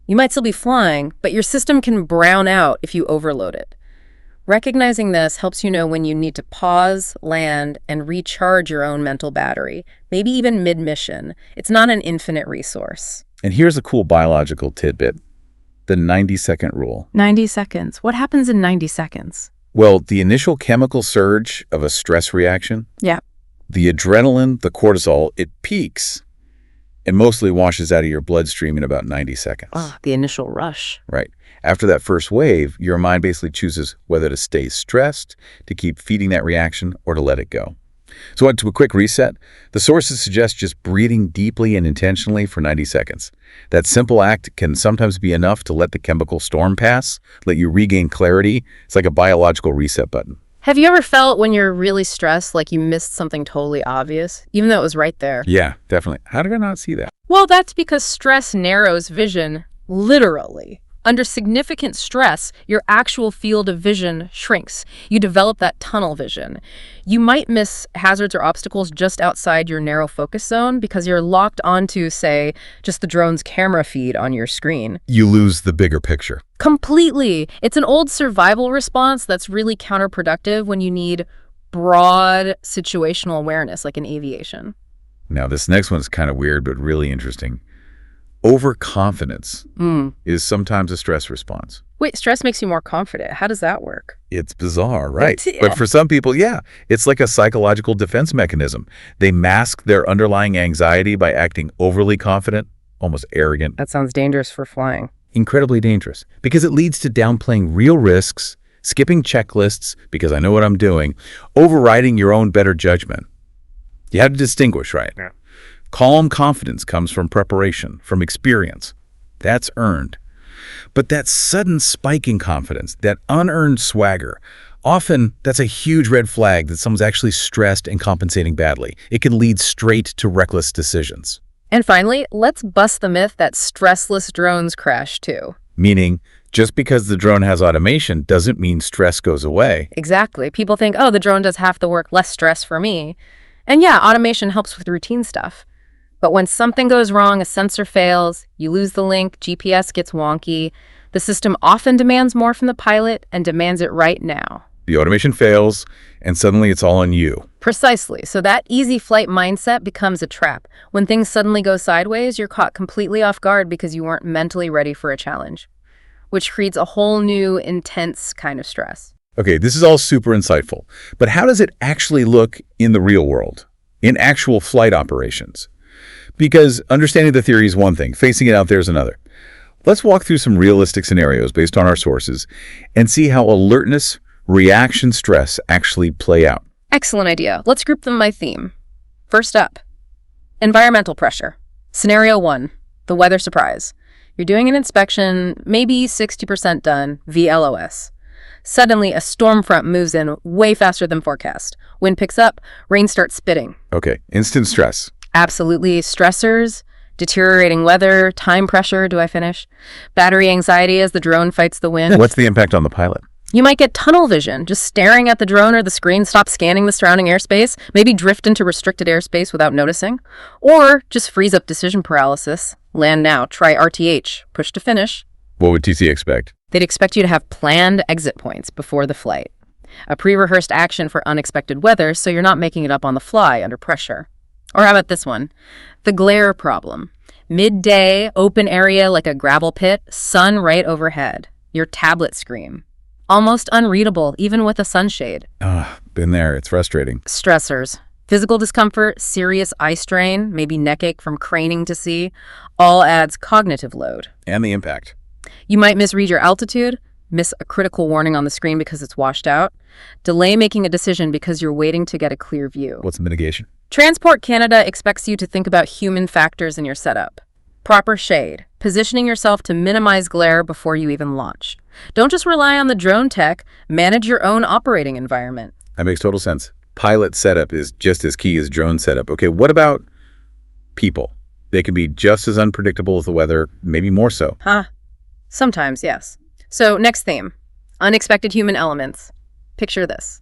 You might still be flying, but your system can brown out if you overload it. Recognizing this helps you know when you need to pause, land, and recharge your own mental battery, maybe even mid-mission. It's not an infinite resource. And here's a cool biological tidbit. The 90-second rule. 90 seconds. What happens in 90 seconds? Well, the initial chemical surge of a stress reaction, Yeah. the adrenaline, the cortisol, it peaks and mostly washes out of your bloodstream in about 90 seconds. The initial rush. Right. After that first wave, your mind basically chooses whether to stay stressed, to keep feeding that reaction, or to let it go. So to a quick reset, the sources suggest just breathing deeply and intentionally for 90 seconds. That simple act can sometimes be enough to let the chemical storm pass, let you regain clarity. It's like a biological reset button. Have you ever felt when you're really stressed like you missed something totally obvious, even though it was right there? Yeah, definitely. How did I not see that? Well, that's because stress narrows vision, literally. Under significant stress, your actual field of vision shrinks. You develop that tunnel vision. You might miss hazards or obstacles just outside your narrow focus zone because you're locked onto, say, just the drone's camera feed on your screen. You lose the bigger picture. Completely. It's an old survival response that's really counterproductive when you need broad situational awareness, like in aviation. Now, this next one's kind of weird, but really interesting. Overconfidence is sometimes a stress response. Wait, stress makes you more confident. How does that work? It's bizarre, right? Yeah. But for some people, yeah, it's like a psychological defense mechanism. They mask their underlying anxiety by acting overly confident, almost arrogant. That sounds dangerous for flying. Incredibly dangerous, because it leads to downplaying real risks, skipping checklists because I know what I'm doing, overriding your own better judgment. You have to distinguish, right? Yeah. Calm confidence comes from preparation, from experience. That's earned. But that sudden spike in confidence, that unearned swagger, often that's a huge red flag that someone's actually stressed and compensating badly. It can lead straight to reckless decisions. And finally, let's bust the myth that stressless drones crash too. Meaning, Just because the drone has automation doesn't mean stress goes away. Exactly. People think, oh, the drone does half the work, less stress for me. And yeah, automation helps with routine stuff. But when something goes wrong, a sensor fails, you lose the link, GPS gets wonky, the system often demands more from the pilot and demands it right now. The automation fails, and suddenly it's all on you. Precisely. So that easy flight mindset becomes a trap. When things suddenly go sideways, you're caught completely off guard because you weren't mentally ready for a challenge, which creates a whole new, intense kind of stress. Okay, this is all super insightful, but how does it actually look in the real world, in actual flight operations? Because understanding the theory is one thing, facing it out there is another. Let's walk through some realistic scenarios based on our sources and see how alertness, reaction stress actually play out. Excellent idea. Let's group them by theme. First up, environmental pressure. Scenario 1, the weather surprise. You're doing an inspection, maybe 60% done, VLOS. Suddenly, a storm front moves in way faster than forecast. Wind picks up, rain starts spitting. Okay, instant stress. Absolutely. Stressors, deteriorating weather, time pressure, do I finish? Battery anxiety as the drone fights the wind. What's the impact on the pilot? You might get tunnel vision, just staring at the drone or the screen, stop scanning the surrounding airspace, maybe drift into restricted airspace without noticing, or just freeze up decision paralysis. Land now, try RTH, push to finish. What would TC expect? They'd expect you to have planned exit points before the flight, a pre-rehearsed action for unexpected weather so you're not making it up on the fly under pressure. Or how about this one? The glare problem. Midday, open area like a gravel pit, sun right overhead. Your tablet screen. Almost unreadable, even with a sunshade. Been there. It's frustrating. Stressors. Physical discomfort, serious eye strain, maybe neck ache from craning to see, all adds cognitive load. And the impact. You might misread your altitude, miss a critical warning on the screen because it's washed out, delay making a decision because you're waiting to get a clear view. What's the mitigation? Transport Canada expects you to think about human factors in your setup. Proper shade, positioning yourself to minimize glare before you even launch. Don't just rely on the drone tech, manage your own operating environment. That makes total sense. Pilot setup is just as key as drone setup. Okay, what about people? They can be just as unpredictable as the weather, maybe more so. Sometimes, yes. So, next theme, unexpected human elements. Picture this.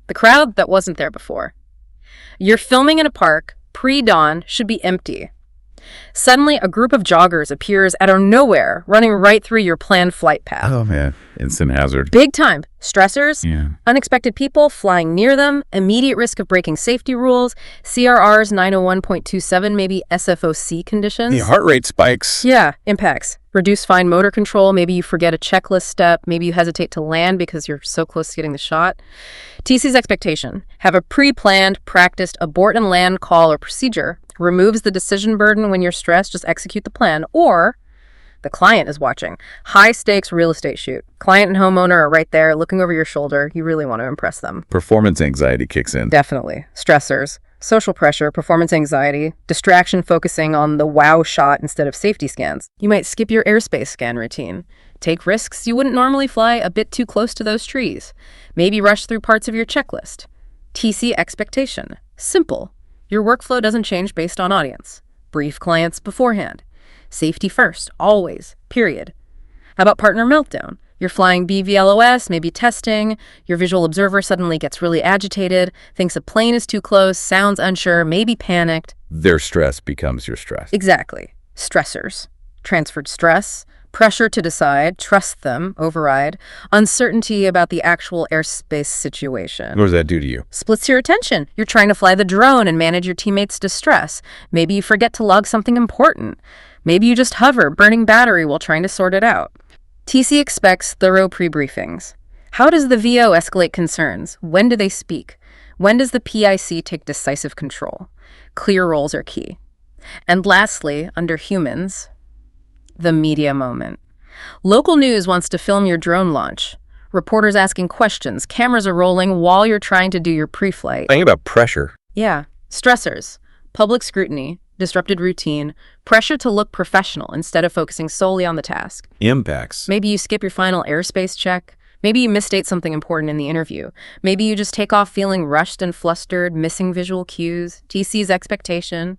The crowd that wasn't there before. You're filming in a park, pre-dawn, should be empty. Suddenly, a group of joggers appears out of nowhere, running right through your planned flight path. Oh, man. Instant hazard. Big time. Stressors, Yeah. unexpected people flying near them, immediate risk of breaking safety rules, CRRs 901.27, maybe SFOC conditions. The heart rate spikes. Yeah, impacts. Reduce fine motor control. Maybe you forget a checklist step. Maybe you hesitate to land because you're so close to getting the shot. TC's expectation. Have a pre-planned, practiced abort and land call or procedure. Removes the decision burden when you're stressed. Just execute the plan. Or the client is watching. High-stakes real estate shoot. Client and homeowner are right there looking over your shoulder. You really want to impress them. Performance anxiety kicks in. Definitely. Stressors. Social pressure, performance anxiety, distraction focusing on the wow shot instead of safety scans. You might skip your airspace scan routine. Take risks you wouldn't normally fly a bit too close to those trees. Maybe rush through parts of your checklist. TC expectation. Simple. Your workflow doesn't change based on audience. Brief clients beforehand. Safety first, always, period. How about partner meltdown? You're flying BVLOS, maybe testing. Your visual observer suddenly gets really agitated, thinks a plane is too close, sounds unsure, maybe panicked. Their stress becomes your stress. Exactly. Stressors. Transferred stress, pressure to decide, trust them, override, uncertainty about the actual airspace situation. What does that do to you? Splits your attention. You're trying to fly the drone and manage your teammates' distress. Maybe you forget to log something important. Maybe you just hover, burning battery while trying to sort it out. TC expects thorough pre-briefings. How does the VO escalate concerns? When do they speak? When does the PIC take decisive control? Clear roles are key. And lastly, under humans, the media moment. Local news wants to film your drone launch. Reporters asking questions, cameras are rolling while you're trying to do your pre-flight. Think about pressure. Yeah. Stressors, public scrutiny, disrupted routine, pressure to look professional instead of focusing solely on the task. Impacts. Maybe you skip your final airspace check. Maybe you misstate something important in the interview. Maybe you just take off feeling rushed and flustered, missing visual cues, TC's expectation.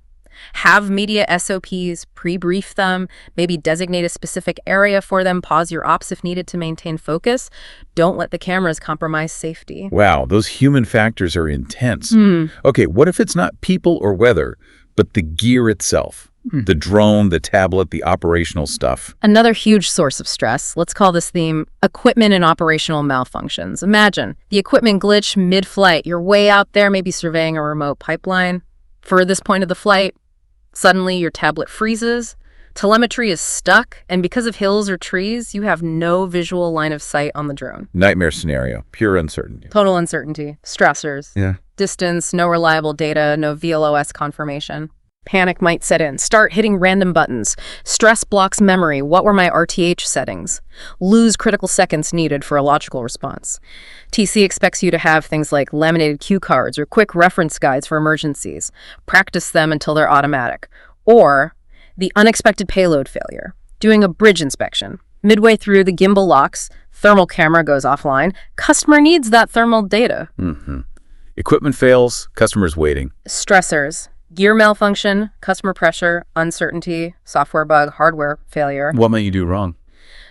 Have media SOPs, pre-brief them, maybe designate a specific area for them, pause your ops if needed to maintain focus. Don't let the cameras compromise safety. Wow, those human factors are intense. Okay, what if it's not people or weather, but the gear itself? The drone, the tablet, the operational stuff. Another huge source of stress, let's call this theme equipment and operational malfunctions. Imagine the equipment glitch mid-flight. You're way out there, maybe surveying a remote pipeline. Furthest point of the flight, suddenly your tablet freezes. Telemetry is stuck, and because of hills or trees, you have no visual line of sight on the drone. Nightmare scenario, pure uncertainty. Total uncertainty, stressors, distance, no reliable data, no VLOS confirmation. Panic might set in. Start hitting random buttons. Stress blocks memory. What were my RTH settings? Lose critical seconds needed for a logical response. TC expects you to have things like laminated cue cards or quick reference guides for emergencies. Practice them until they're automatic. Or the unexpected payload failure. Doing a bridge inspection. Midway through, the gimbal locks. Thermal camera goes offline. Customer needs that thermal data. Equipment fails, customers waiting. Stressors. Gear malfunction, customer pressure, uncertainty, software bug, hardware failure. What might you do wrong?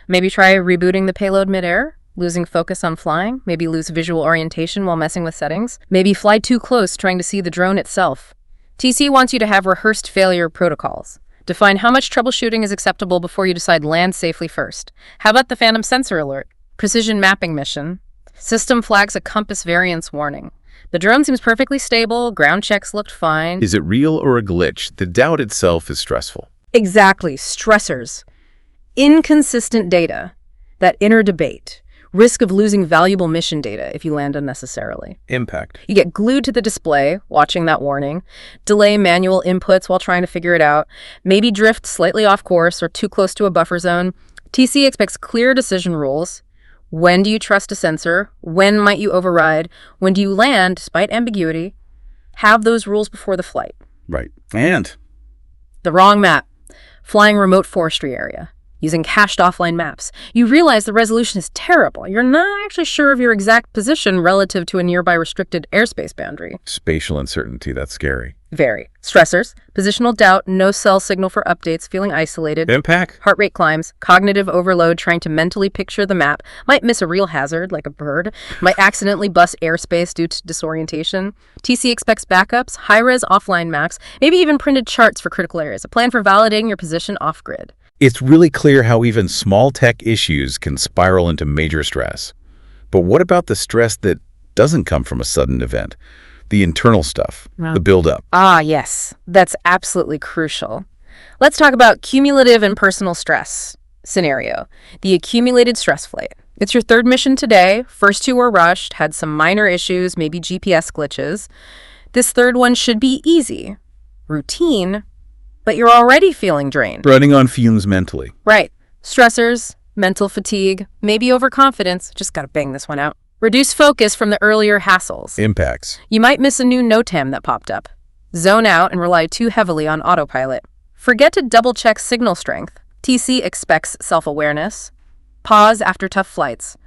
Maybe try rebooting the payload midair, losing focus on flying, maybe lose visual orientation while messing with settings, maybe fly too close trying to see the drone itself. TC wants you to have rehearsed failure protocols. Define how much troubleshooting is acceptable before you decide land safely first. How about the phantom sensor alert? Precision mapping mission. System flags a compass variance warning. The drone seems perfectly stable, ground checks looked fine. Is it real or a glitch? The doubt itself is stressful. Exactly, stressors. Inconsistent data, that inner debate. Risk of losing valuable mission data if you land unnecessarily. Impact. You get glued to the display, watching that warning. Delay manual inputs while trying to figure it out. Maybe drift slightly off course or too close to a buffer zone. TC expects clear decision rules. When do you trust a sensor? When might you override? When do you land, despite ambiguity? Have those rules before the flight. Right. And? The wrong map. Flying remote forestry area. Using cached offline maps. You realize the resolution is terrible. You're not actually sure of your exact position relative to a nearby restricted airspace boundary. Spatial uncertainty, that's scary. Very. Stressors. Positional doubt, no cell signal for updates, feeling isolated. Impact. Heart rate climbs, cognitive overload, trying to mentally picture the map, might miss a real hazard, like a bird, might accidentally bust airspace due to disorientation. TC expects backups, high-res offline maps, maybe even printed charts for critical areas, a plan for validating your position off-grid. It's really clear how even small tech issues can spiral into major stress. But what about the stress that doesn't come from a sudden event? The internal stuff, the buildup. Ah, yes. That's absolutely crucial. Let's talk about cumulative and personal stress scenario. The accumulated stress flight. It's your third mission today. First two were rushed, had some minor issues, maybe GPS glitches. This third one should be easy, routine, but you're already feeling drained. Running on fumes mentally. Right. Stressors, mental fatigue, maybe overconfidence. Just gotta bang this one out. Reduce focus from the earlier hassles. Impacts. You might miss a new NOTAM that popped up. Zone out and rely too heavily on autopilot. Forget to double-check signal strength. TC expects self-awareness. Pause after tough flights.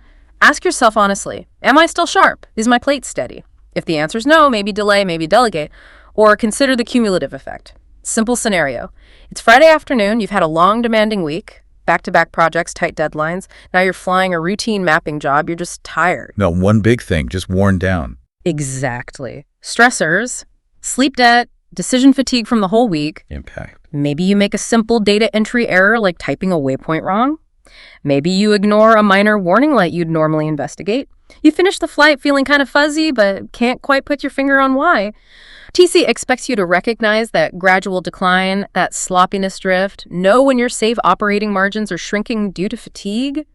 Ask yourself honestly, am I still sharp? Is my plate steady? If the answer's no, maybe delay, maybe delegate, or consider the cumulative effect. Simple scenario. It's Friday afternoon, you've had a long, demanding week. Back-to-back projects, tight deadlines. Now you're flying a routine mapping job. You're just tired. No, one big thing, just worn down. Exactly. Stressors, sleep debt, decision fatigue from the whole week. Impact. Maybe you make a simple data entry error like typing a waypoint wrong. Maybe you ignore a minor warning light you'd normally investigate. You finish the flight feeling kind of fuzzy, but can't quite put your finger on why. TC expects you to recognize that gradual decline, that sloppiness drift, know when your safe operating margins are shrinking due to fatigue.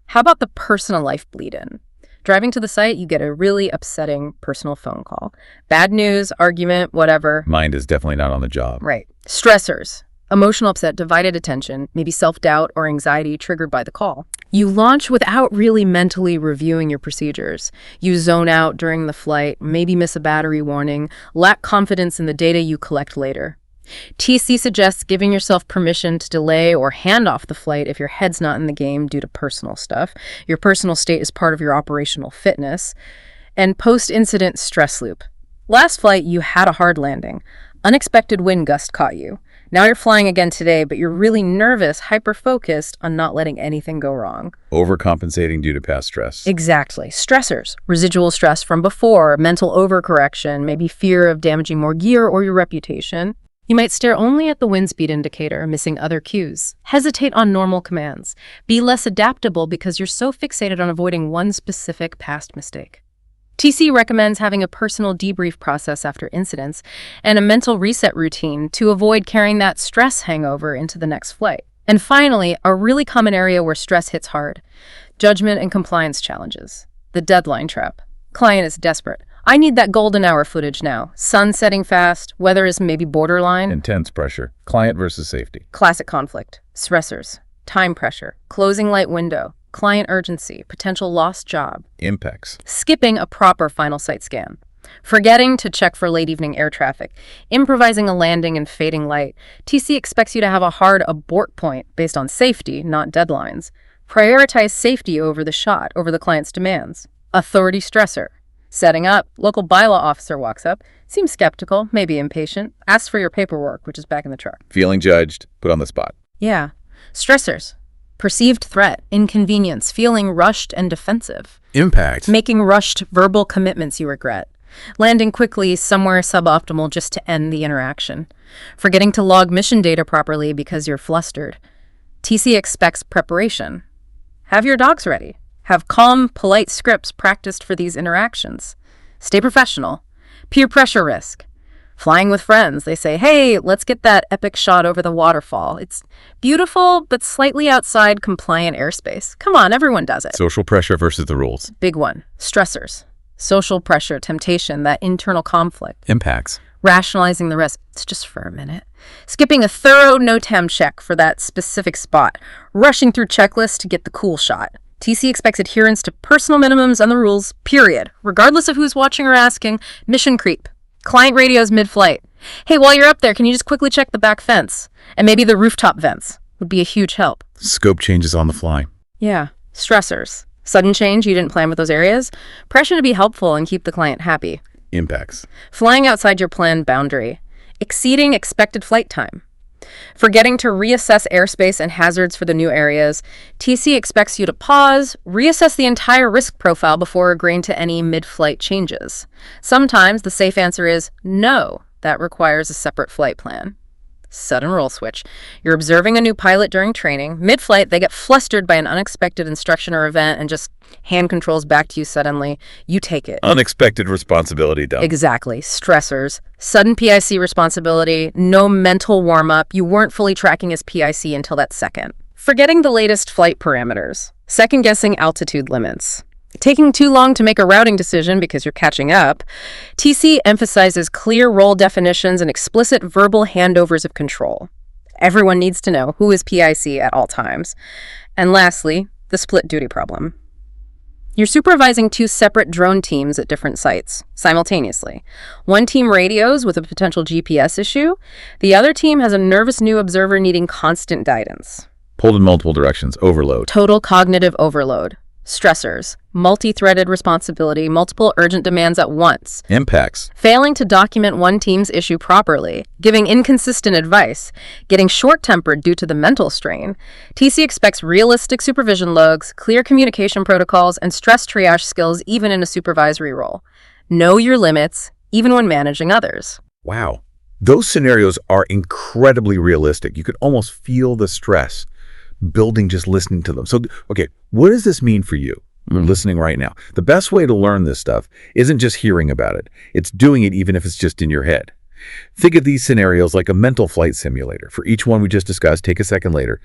How about the personal life bleed-in? Driving to the site, you get a really upsetting personal phone call. Bad news, argument, whatever. Mind is definitely not on the job. Right. Stressors. Emotional upset, divided attention, maybe self-doubt or anxiety triggered by the call. You launch without really mentally reviewing your procedures. You zone out during the flight, maybe miss a battery warning, lack confidence in the data you collect later. TC suggests giving yourself permission to delay or hand off the flight if your head's not in the game due to personal stuff. Your personal state is part of your operational fitness. And post-incident stress loop. Last flight, you had a hard landing. Unexpected wind gust caught you. Now you're flying again today, but you're really nervous, hyper-focused on not letting anything go wrong. Overcompensating due to past stress. Exactly. Stressors, residual stress from before, mental overcorrection, maybe fear of damaging more gear or your reputation. You might stare only at the wind speed indicator, missing other cues. Hesitate on normal commands. Be less adaptable because you're so fixated on avoiding one specific past mistake. TC recommends having a personal debrief process after incidents and a mental reset routine to avoid carrying that stress hangover into the next flight. And finally, a really common area where stress hits hard: judgment and compliance challenges. The deadline trap. Client is desperate. I need that golden hour footage now. Sun setting fast, weather is maybe borderline. Intense pressure. Client versus safety. Classic conflict. Stressors. Time pressure. Closing light window. Client urgency. Potential lost job. Impacts. Skipping a proper final sight scan. Forgetting to check for late evening air traffic. Improvising a landing in fading light. TC expects you to have a hard abort point based on safety, not deadlines. Prioritize safety over the shot, over the client's demands. Authority stressor. Setting up, local bylaw officer walks up, seems skeptical, maybe impatient, asks for your paperwork, which is back in the truck. Feeling judged, put on the spot. Yeah. Stressors. Perceived threat, inconvenience, feeling rushed and defensive. Impact. Making rushed verbal commitments you regret. Landing quickly somewhere suboptimal just to end the interaction. Forgetting to log mission data properly because you're flustered. TC expects preparation. Have your docs ready. Have calm, polite scripts practiced for these interactions. Stay professional. Peer pressure risk. Flying with friends, they say, hey, let's get that epic shot over the waterfall. It's beautiful, but slightly outside compliant airspace. Come on, everyone does it. Social pressure versus the rules. Big one. Stressors. Social pressure, temptation, that internal conflict. Impacts. Rationalizing the risk. It's just for a minute. Skipping a thorough no-tem check for that specific spot. Rushing through checklists to get the cool shot. TC expects adherence to personal minimums and the rules, period. Regardless of who's watching or asking. Mission creep. Client radios mid-flight. Hey, while you're up there, can you just quickly check the back fence? And maybe the rooftop vents would be a huge help. Scope changes on the fly. Yeah. Stressors. Sudden change you didn't plan with those areas. Pressure to be helpful and keep the client happy. Impacts. Flying outside your planned boundary. Exceeding expected flight time. Forgetting to reassess airspace and hazards for the new areas. TC expects you to pause, reassess the entire risk profile before agreeing to any mid-flight changes. Sometimes the safe answer is no. That requires a separate flight plan. Sudden role switch. You're observing a new pilot during training. Mid-flight, they get flustered by an unexpected instruction or event and just hand controls back to you suddenly. You take it. Unexpected responsibility dump. Exactly. Stressors. Sudden PIC responsibility. No mental warm-up. You weren't fully tracking as PIC until that second. Forgetting the latest flight parameters. Second-guessing altitude limits. Taking too long to make a routing decision because you're catching up. TC emphasizes clear role definitions and explicit verbal handovers of control. Everyone needs to know who is PIC at all times. And lastly, the split duty problem. You're supervising two separate drone teams at different sites simultaneously. One team radios with a potential GPS issue. The other team has a nervous new observer needing constant guidance. Pulled in multiple directions. Overload. Total cognitive overload. Stressors, multi-threaded responsibility, multiple urgent demands at once. Impacts. Failing to document one team's issue properly, giving inconsistent advice, getting short-tempered due to the mental strain. TC expects realistic supervision logs, clear communication protocols, and stress triage skills even in a supervisory role. Know your limits, even when managing others. Wow. Those scenarios are incredibly realistic. You could almost feel the stress building just listening to them. So, okay, what does this mean for you? You're listening right now. The best way to learn this stuff isn't just hearing about it. It's doing it even if it's just in your head. Think of these scenarios like a mental flight simulator. For each one we just discussed, take a second later.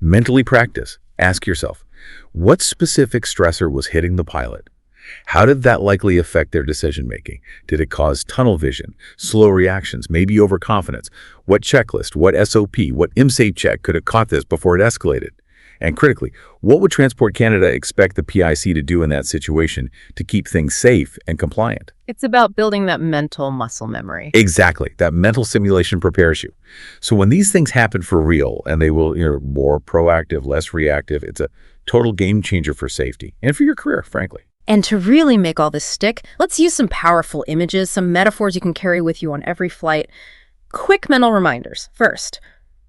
Mentally practice. Ask yourself, what specific stressor was hitting the pilot? How did that likely affect their decision-making? Did it cause tunnel vision, slow reactions, maybe overconfidence? What checklist, what SOP, what IMSAFE check could have caught this before it escalated? And critically, what would Transport Canada expect the PIC to do in that situation to keep things safe and compliant? It's about building that mental muscle memory. Exactly. That mental simulation prepares you. So when these things happen for real, and they will, more proactive, less reactive, it's a total game changer for safety and for your career, frankly. And to really make all this stick, let's use some powerful images, some metaphors you can carry with you on every flight. Quick mental reminders. First,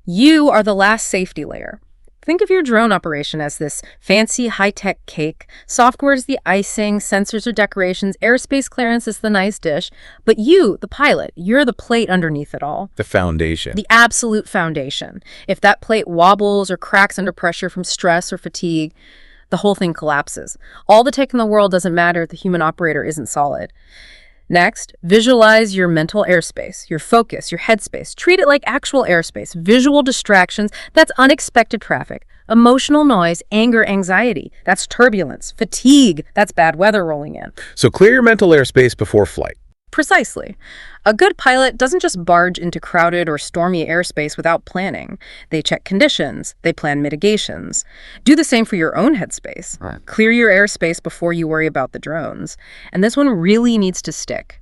you are the last safety layer. Think of your drone operation as this fancy high-tech cake. Software is the icing, sensors are decorations, airspace clearance is the nice dish. But you, the pilot, you're the plate underneath it all. The foundation. The absolute foundation. If that plate wobbles or cracks under pressure from stress or fatigue, the whole thing collapses. All the tech in the world doesn't matter if the human operator isn't solid. Next, visualize your mental airspace, your focus, your headspace. Treat it like actual airspace, visual distractions, that's unexpected traffic, emotional noise, anger, anxiety, that's turbulence, fatigue, that's bad weather rolling in. So clear your mental airspace before flight. Precisely. A good pilot doesn't just barge into crowded or stormy airspace without planning. They check conditions. They plan mitigations. Do the same for your own headspace. Right. Clear your airspace before you worry about the drones. And this one really needs to stick.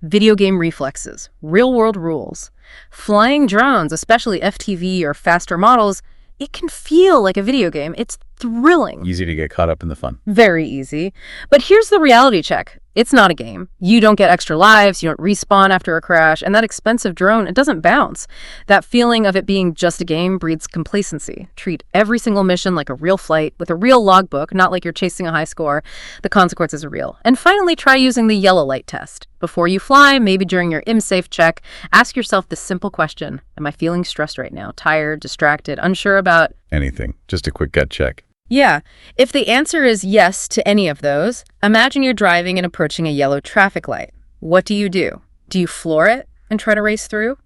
Video game reflexes. Real-world rules. Flying drones, especially FTV or faster models, it can feel like a video game. It's thrilling. Easy to get caught up in the fun. Very easy. But here's the reality check. It's not a game. You don't get extra lives, you don't respawn after a crash, and that expensive drone, it doesn't bounce. That feeling of it being just a game breeds complacency. Treat every single mission like a real flight, with a real logbook, not like you're chasing a high score. The consequences are real. And finally, try using the yellow light test. Before you fly, maybe during your IMSAFE check, ask yourself this simple question. Am I feeling stressed right now? Tired, distracted, unsure about Anything. Just a quick gut check. Yeah. If the answer is yes to any of those, imagine you're driving and approaching a yellow traffic light. What do? Do you floor it and try to race through?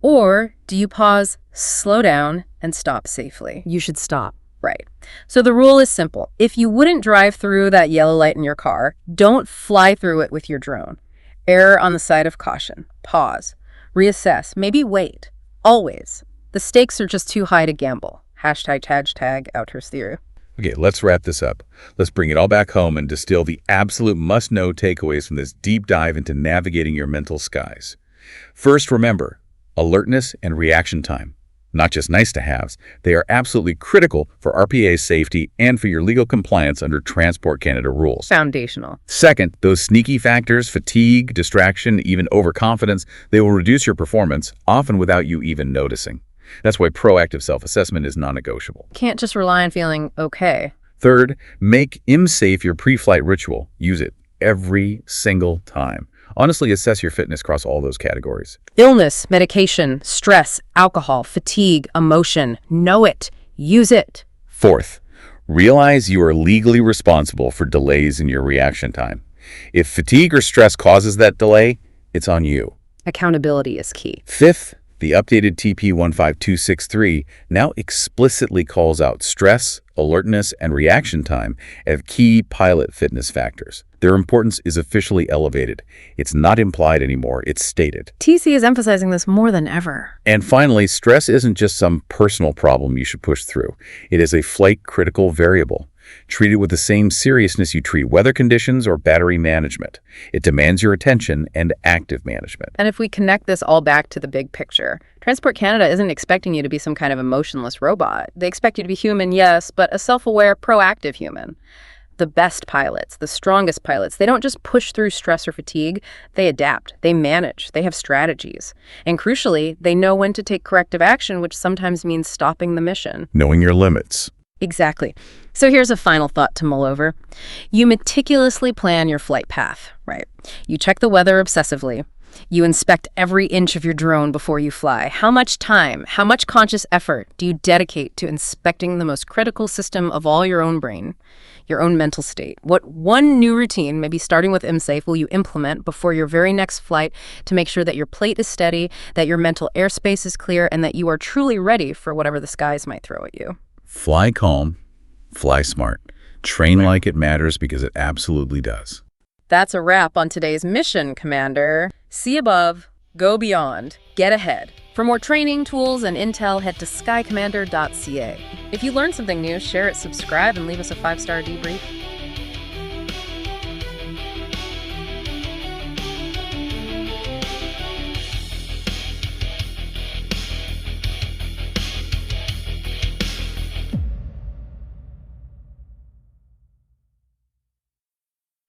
Or do you pause, slow down, and stop safely? You should stop. Right. So the rule is simple. If you wouldn't drive through that yellow light in your car, don't fly through it with your drone. Err on the side of caution. Pause. Reassess. Maybe wait. Always. The stakes are just too high to gamble. Hashtag Outers Theory. Okay, let's wrap this up. Let's bring it all back home and distill the absolute must-know takeaways from this deep dive into navigating your mental skies. First, remember, alertness and reaction time. Not just nice-to-haves, they are absolutely critical for RPA safety and for your legal compliance under Transport Canada rules. Foundational. Second, those sneaky factors, fatigue, distraction, even overconfidence, they will reduce your performance, often without you even noticing. That's why proactive self-assessment is non-negotiable. Can't just rely on feeling okay. Third, make IMSAFE your pre-flight ritual. Use it every single time. Honestly, assess your fitness across all those categories. Illness, medication, stress, alcohol, fatigue, emotion. Know it. Use it. Fourth, realize you are legally responsible for delays in your reaction time. If fatigue or stress causes that delay, it's on you. Accountability is key. Fifth, the updated TP15263 now explicitly calls out stress, alertness, and reaction time as key pilot fitness factors. Their importance is officially elevated. It's not implied anymore, it's stated. TC is emphasizing this more than ever. And finally, stress isn't just some personal problem you should push through. It is a flight-critical variable. Treat it with the same seriousness you treat weather conditions or battery management. It demands your attention and active management. And if we connect this all back to the big picture, Transport Canada isn't expecting you to be some kind of emotionless robot. They expect you to be human, yes, but a self-aware, proactive human. The best pilots, the strongest pilots, they don't just push through stress or fatigue. They adapt, they manage, they have strategies. And crucially, they know when to take corrective action, which sometimes means stopping the mission. Knowing your limits. Exactly. So here's a final thought to mull over. You meticulously plan your flight path, right? You check the weather obsessively. You inspect every inch of your drone before you fly. How much time, how much conscious effort do you dedicate to inspecting the most critical system of all your own brain, your own mental state? What one new routine, maybe starting with IMSAFE, will you implement before your very next flight to make sure that your plate is steady, that your mental airspace is clear, and that you are truly ready for whatever the skies might throw at you? Fly calm, fly smart. Train like it matters because it absolutely does. That's a wrap on today's mission, Commander. See above, go beyond, get ahead. For more training, tools, and intel, head to skycommander.ca. If you learned something new, share it, subscribe, and leave us a 5-star debrief.